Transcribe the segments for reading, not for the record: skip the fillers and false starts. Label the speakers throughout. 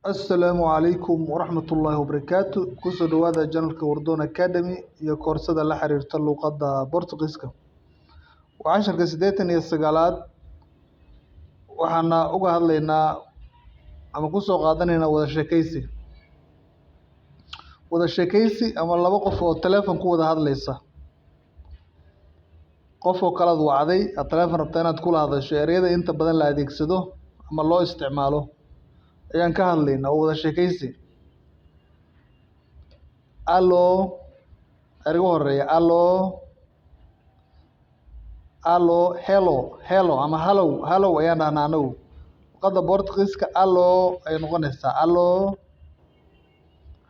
Speaker 1: Asalaamu calaykum waraxmatullaahi wabarakaatu. Kusoo dhawaada janalka Wardoon Academy iyo koorsada la xiriirta luqadda Boortaqiiska. Waa casharka 89aad. Waxaana uga hadlaynaa ama kusoo qaadanaynaa wada sheekaysi. Wada sheekaysi ama laba qof oo telefoon ku wada hadlaysa. Qof oo kala wacday aad telefoon rabtaa inaad kula hadasho, ereyada inta badan la adeegsado ama loo isticmaalo ayaan ka hadlaynaa oo wada sheekaysi. Allo, ereyga horeeya allo, hello ama hello ayaan dhahnaa anagu. Luqadda Boortaqiiska allo ay noqonaysaa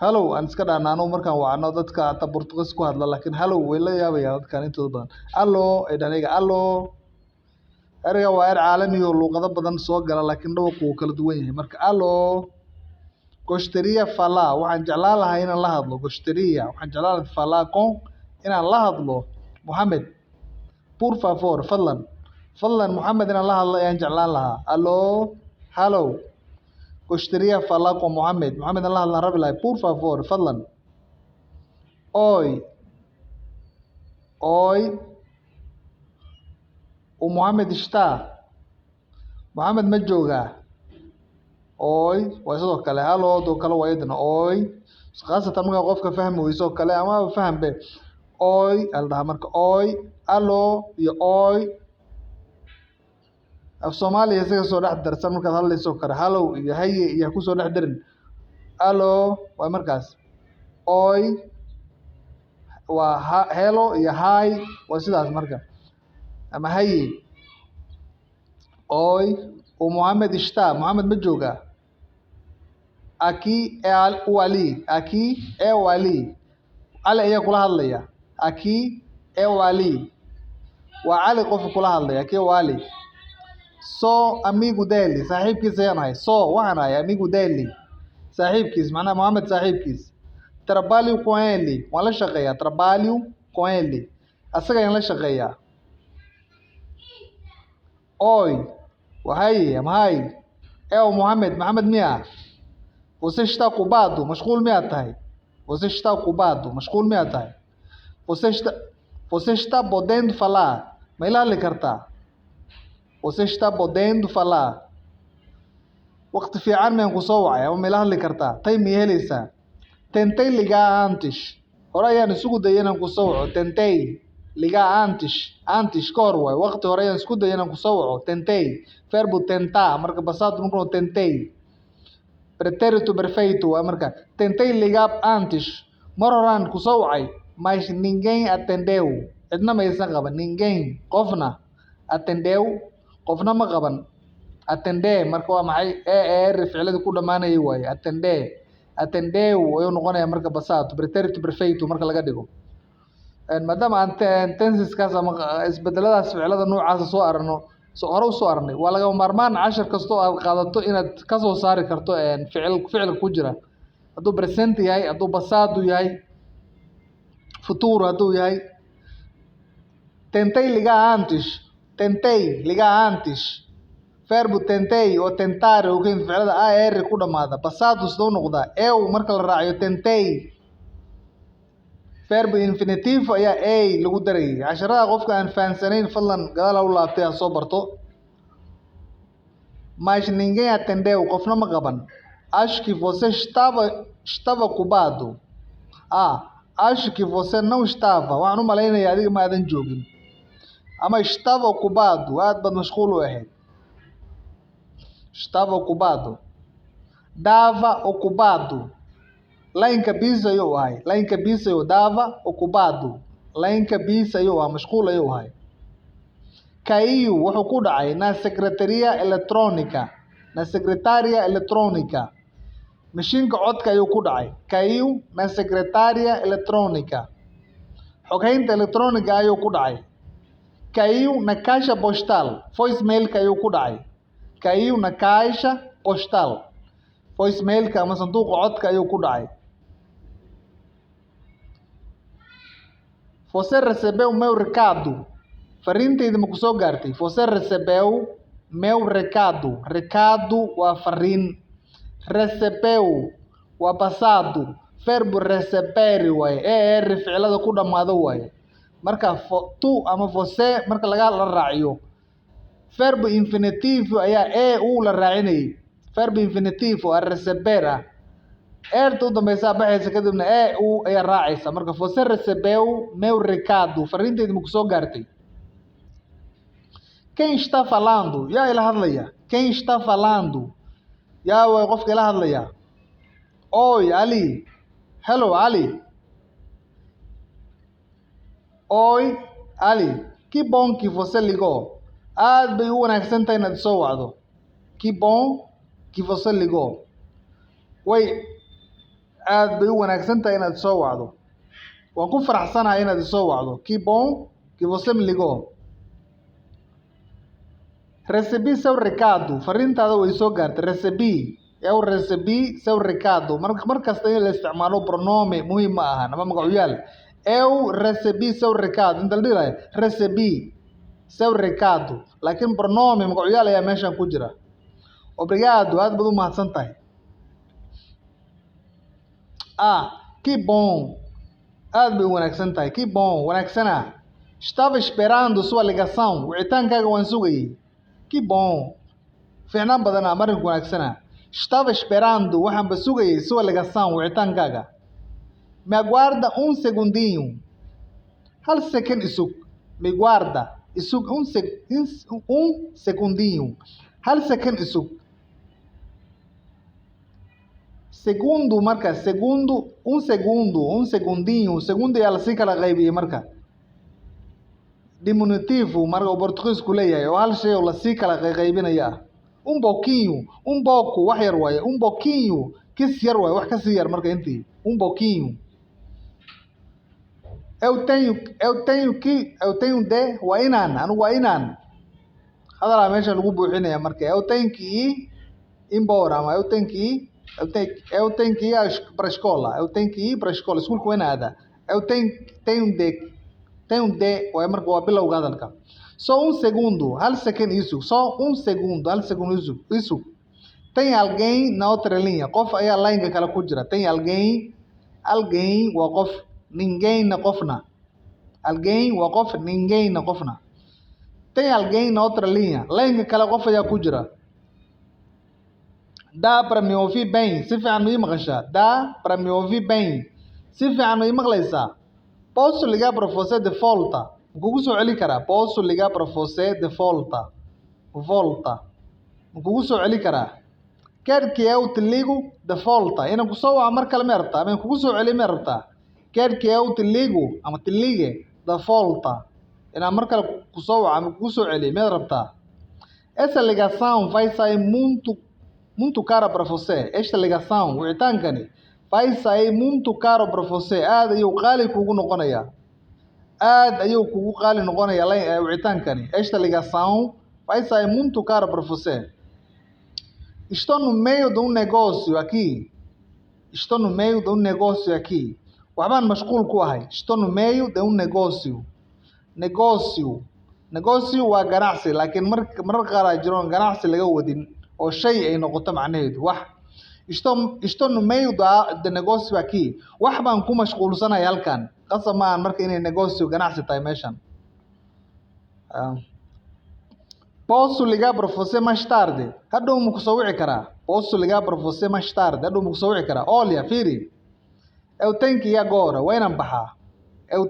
Speaker 1: hello aan iska dhahnaa anagu markaan wacno dadka hata Boortaqiis ku hadla, laakiin hello way la yaabayaan dadkan intooda badan. Allo ay dhahaan iyaga ereyga waa eray caalami oo luqado badan soo gala, laakiin dhawaqu wuu kala duwan yahay. Marka allo gostaria falar, waxaan jeclaan lahaa inaan la hadlo. Gostaria, waxaan jeclaan lahaa falar com, inaan la hadlo Mohamed. Por favor, fadlan Mohamed inaan la hadlo ayaan jeclaan lahaa. Hello, gostaria falar com Mohamed. Mohamed inaan la hadlaan rabi lahay. Por favor, fadlan. Oi, o Mohamed está. Mohamed ma joogaa? Oi, waa sidoo kale hello doo kale waa iyadana oi. Khaasatan marka qofka fahmi weyso kale ama fahambe. Oi, aldaha marka oi, allo iyo oi. Af Soomaaliya isaga soo dhex darsan markaad hadlayso kale hello iyo haye iyo ku soo dhex darin. Allo waa markaas. Oi waa hello iyo hi waa sidaas marka. Ama haye. Oi, o Mohamed está. Mohamed ma joogaa? Aqui é o Ali. Aqui é o Ali. Ali ayaa kula hadlaya. Aqui é o Ali. Waa Ali qofka kula hadlaya. Aqui é o Ali. Sou amigo dele. Saaxiibkiis ayaan ahay. Waxaan ahay amigo dele. Saaxiibkiis, macnaha Mohamed saaxiibkiis. Trabalho com ele. Waan la shaqeeyaa. Trabalho com ele. Asaga ayaan la shaqeeyaa. Oi, وهاي هاي او محمد ميا você está ocupado مشغول ميا تاي você está ocupado مشغول ميا تاي você está podendo falar ma ila hadli kartaa você está podendo falar waqti fiican miyaan ku soo wacay ama ma ila hadli kartaa tay ma helaysaa tentei ligar antes hore ayaan isugu dayay inaan ku soo waco tentei ligar antes ka hor waay waqti hore ayaan isku dayay inaan ku soo waco tentei verbo tentar marka passado markuu tentei pretérito perfeito waa marka tentei ligar antes mar horaan ku soo wacay mas ninguém atendeu cidna ma aysan qaban ninguém qofna atendeu qofna ma qaban atender marka waa maxay ficilada ku dhamaanayay waaye atendeu ayuu noqonayaa marka passado pretérito perfeito marka laga dhigo maadaama aan tenseskaas ama isbedeladaas ficilada noocaas soo aragno hore usoo aragnay waa lagama maarmaan cashar kastoo aad qaadato inaad ka soo saari karto ficilka ku jira hadduu present yahay hadduu passado yahay futuro hadduu yahay tentei ligar antes verbo tentei oo tentar oo keen ficilada ku dhamaada passado sidoo noqdaa eu marka la raaciyo tentei verbo infinitivo ayaa lagu darayay. Casharada qofka aan fahansanayn fadlan gadaal ha u laabtay ha soo barto. Mas ninguém atendeu, qofna ma qaban. Acho que você estava ocupado. Acho que você não estava. Waxaan u malaynayaa adiga ma aadan joogin. Ama estava ocupado, aad baad mashquul u ahayd. Estava ocupado. Dava ocupado. Lainka bis ayuu ahay. Lainka bis ayuu dava ocupado. Lainka bis ayuu ahay mashquul ayuu ahay. Caiu wuxuu ku dhacay na secretaria electrónica. Mashiinka codka ayuu ku dhacay. Caiu na secretaria electrónica. Xoghaynta electrónica ayuu ku dhacay. Caiu na caixa postal. Voicemailka ayuu ku dhacay. Caiu na caixa postal. Voicemailka ama sanduuqa codka ayuu ku dhacay. Você recebeu meu recado? Fariintayda ma ku soo gaartay? Você recebeu meu recado? Recado waa fariin. Recebeu waa passado. Verbo receber waaye. Er ficilada ku dhamaado waaye. Marka tu ama você marka laga la raaciyo. Verbo infinitivo ayaa la raacinayay. Verbo infinitivo receber ah. Erto dambaysa baxaysa kadibna ayaa raacaysa. Marka você recebeu meu recado. Fariintayda ma ku soo gaartay. Quem está falando? Yaa ila hadlaya. Quem está falando? Yaa way qofka ila hadlaya. Oi, Ali. Hello, Ali. Oi, Ali. Que bom que você ligou. Aad bay u wanaagsan tahay inaad soo wacdo. Que bom que você ligou. Way aad bay u wanaagsan tahay inaad soo wacdo. Waan ku faraxsanahay inaad soo wacdo. Que bom que você me ligou. Recebi seu recado. Fariintaada way soo gaartay. Recebi. Eu recebi seu recado. Markasta in la isticmaalo pronome muhiim ma aha. Ama magacuyaal. Eu recebi seu recado. Inta la dhihi recebi seu recado. Laakiin pronome magacuyaal ayaa meeshan ku jira. Obrigado. Aad baad u mahadsan tahay. Que bom. Aad bay u wanaagsan tahay. Que bom. Wanaagsana. Estava esperando sua ligação. Wicitaankaaga waan sugayay. Que bom. Fiicnaan badanaa marinku wanaagsana. Estava esperando waxaan ba sugayay sua ligação wicitaankaaga. Me aguarda segundinho. Hal second isug. Me guarda. Isug segundinho. Hal second isug. Segundo marka segundo segundinho. Segundo ayaa lasii kala qaybiyey marka. Diminutivo marka uu Portugiisku leeyahay oo hal shay oo lasii kala qaybinaya. Pouquinho, pouco, wax yar waaye. Pouquinho, kis yar waaye, wax ka sii yar marka intii. Pouquinho. Eu tenho de waa inaan, anigu waa inaan. Hadalaa meesha lagu buuxinaya marka. Eu tenho que ir embora, ama eu tenho que ir para a escola. Eu tenho que ir para a escola. Iskuulka waa inaada. Eu tenho de waaye marka waa bilowga hadalka. Só segundo, hal second isso. Só segundo, hal segundo isso. Tem alguém na outra linha. Qof ayaa line-ka kala ku jira. Tem alguém waa qof, ninguém na qofna. Alguém waa qof, ninguém na qofna. Tem alguém na outra linha. Line-ka kala qof ayaa ku jira. Dá para me ouvir bem? Si fiican ma ii maqashaa? Dá para me ouvir bem? Si fiican ma ii maqlaysaa? Posso ligar para você de volta? Kugu soo celi karaa. Posso ligar para você de volta? Volta. Kugu soo celi karaa. Quer que eu te ligo de volta? Inaan ku soo waco mar kale ma rabtaa? Ama kugu soo celi ma rabtaa? Quer que eu te ligo ama te ligue de volta? Inaan mar kale ku soo waco ama kugu soo celi ma rabtaa? Essa ligação vai sair muito cara para você. Esta ligação, wicitaankani, vai sair muito caro para você. Aad ayuu qaali kugu noqonayaa. Aad ayuu kugu qaali noqonayaa wicitaankani. Esta ligação vai sair muito caro para você. Estou no meio de negócio aqui. Estou no meio de negócio aqui. Waxbaan mashquul ku ahay. Estou no meio de negócio. Negócio waa ganacsi, laakiin marar qaar ay jiraan ganacsi laga wadin oo shay ay noqoto macnaheedu. Estou no meio de negócio aqui. Wax baan ku mashquulsanahay halkan. Qasab maahan marka inay negócio ganacsi tahay meeshan. Posso ligar para você mais tarde? Hadhow ma ku soo wici karaa? Posso ligar para você mais tarde? Hadhow ma ku soo wici karaa? Olha, fiiri. Eu tenho que ir agora. Waa inaan baxaa. Eu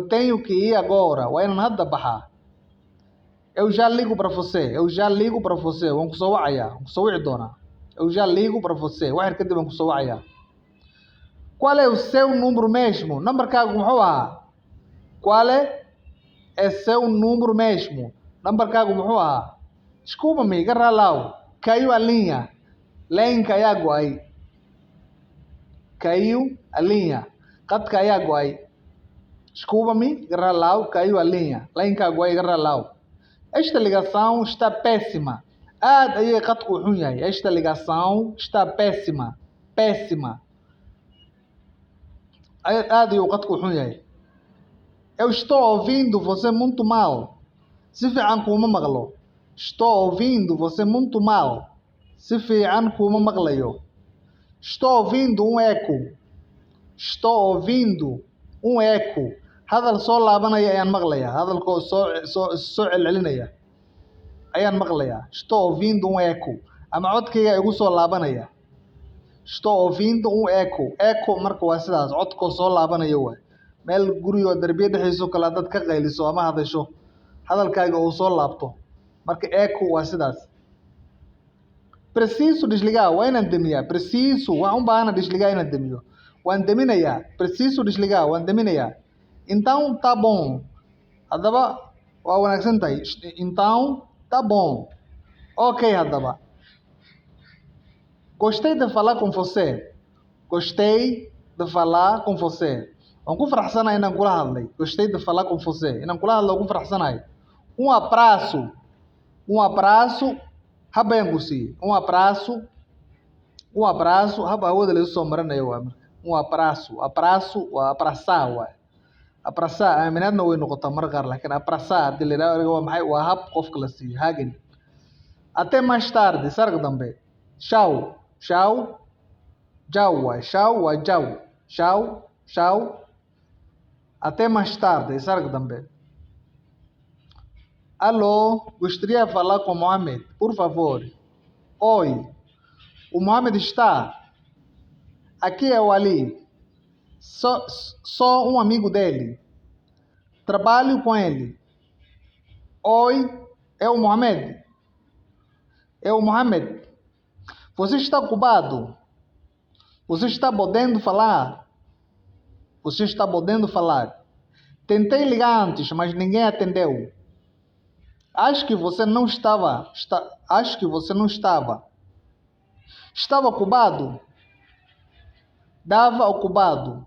Speaker 1: tenho que ir agora. Waa inaan hadda baxaa. Eu já ligo para você. Waan ku soo wacayaa. Waan ku soo wici doonaa. Eu já ligo para você. Wax yar kadib waan ku soo wacayaa. Qual é o seu número mesmo? Nambarkaagu muxuu ahaa? Qual é seu número mesmo? Nambarkaagu muxuu ahaa? Desculpa-me, iga raalaw. Caiu a linha. Line-ka ayaa go'ay. Caiu a linha. Qadka ayaa go'ay. Desculpa-me, iga raalaw. Caiu a linha. Line-ka go'ay, iga raalaw. Esta ligação está péssima. Aad ayay qadku xun yahay. Esta ligação está péssima. Péssima. Aad ayuu qadku xun yahay. Eu estou ouvindo você muito mal. Si fiican kuma maqlo. Estou ouvindo você muito mal. Si fiican kuma maqlayo. Estou ouvindo um eco. Estou ouvindo um eco. Hadal soo laabanaya ayaan maqlayaa. Hadalkoo soo celcelinaya ayaan maqlayaa. Estou ouvindo um eco. Ama codkayga igu soo laabanaya. Estou ouvindo um eco. Eco marka waa sidaas, codkoo soo laabanaya waay. Meel guriga oo darbiya dhexdiisa kale dad ka qayliso ama hadasho, hadalkaaga uu soo laabto. Marka eco waa sidaas. Preciso desligar, waa inaan damiyaa. Preciso, waan u baahana desligar inaan damiyo. Waan daminayaa. Preciso desligar, waan daminayaa. Então tá bom. Haddaba waa wanaagsan tahay. Então tá bom. Ok, haddaba. Gostei de falar com você. Gostei de falar com você. Waan ku faraxsanahay inaan kula hadlay. Gostei de falar com você. Inaan kula hadlo waan ku faraxsanahay. Um abraço. Um abraço. Habeen ku siiye. Um abraço. Um abraço. Haba hawada la isu soo marinayo waa marka. Um abraço. Abraço waa abraçar waay. Abraçar aaminaadna way noqotaa mar qaar, laakiin abraçar haddii la yidhahdo waa maxay? Waa hab qofka la siiyo. Hagen. Até mais tarde. Sarga dambe. Tchau. Tchau. Tchau waay. Tchau waa tchau. Tchau. Tchau. Até mais tarde. Sarga dambe. Alô, gostaria de falar com Mohamed, por favor. Oi, o Mohamed está? Aqui é o Ali. Sou um amigo dele. Trabalho com ele. Oi, é o Mohamed. É o Mohamed. Você está ocupado? Você está podendo falar? Você está podendo falar? Tentei ligar antes, mas ninguém atendeu. Acho que você não estava. Acho que você não estava. Estava ocupado? Dava ocupado.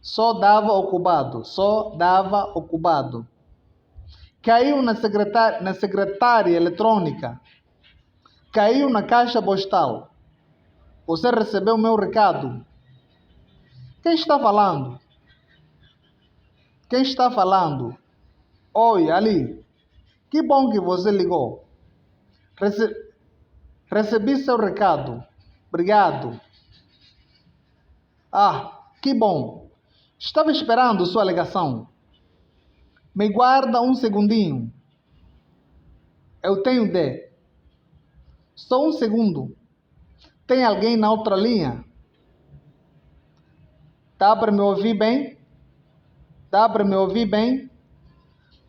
Speaker 1: Só dava ocupado. Só dava ocupado. Caiu na secretária eletrônica. Caiu na caixa postal. Você recebeu meu recado. Quem está falando? Quem está falando? Oi, Ali. Que bom que você ligou. Recebi seu recado. Obrigado. Ah, que bom. Estava esperando sua ligação. Me guarda um segundinho. Eu tenho de. Só um segundo. Tem alguém na outra linha? Dá para me ouvir bem? Dá para me ouvir bem?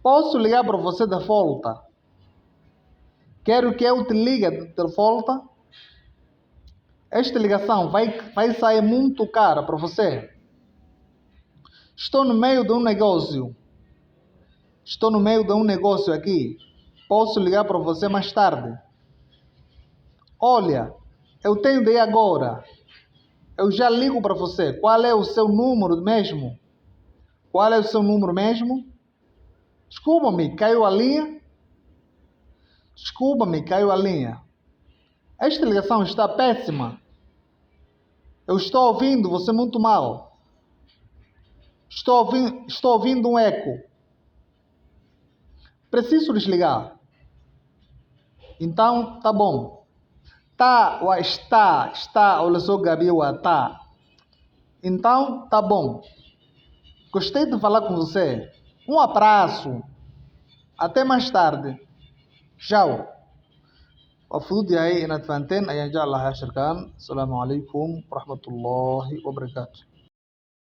Speaker 1: Posso ligar para você de volta? Quero que eu te ligue de volta? Esta ligação vai sair muito cara para você. Estou no meio de um negócio. Estou no meio de um negócio aqui. Posso ligar para você mais tarde? Olha, eu tenho de ir agora. Eu já ligo para você. Qual é o seu número mesmo? Qual é o seu número mesmo? Desculpa-me, caiu a linha? Desculpa-me, caiu a linha. Esta ligação está péssima. Eu estou ouvindo você muito mal. Estou ouvindo um eco. Preciso desligar. Então, tá bom. Tá, ou está, olha só, Gabi, ou tá. Então, tá bom. Gostei de falar com você. Um abraço. Até mais tarde. Tchau. Wafudud yahay inaad fahanteen ayaan jeclahay shirkaan. Asalaamu calaykum waraxmatullaahi wabarakaatu.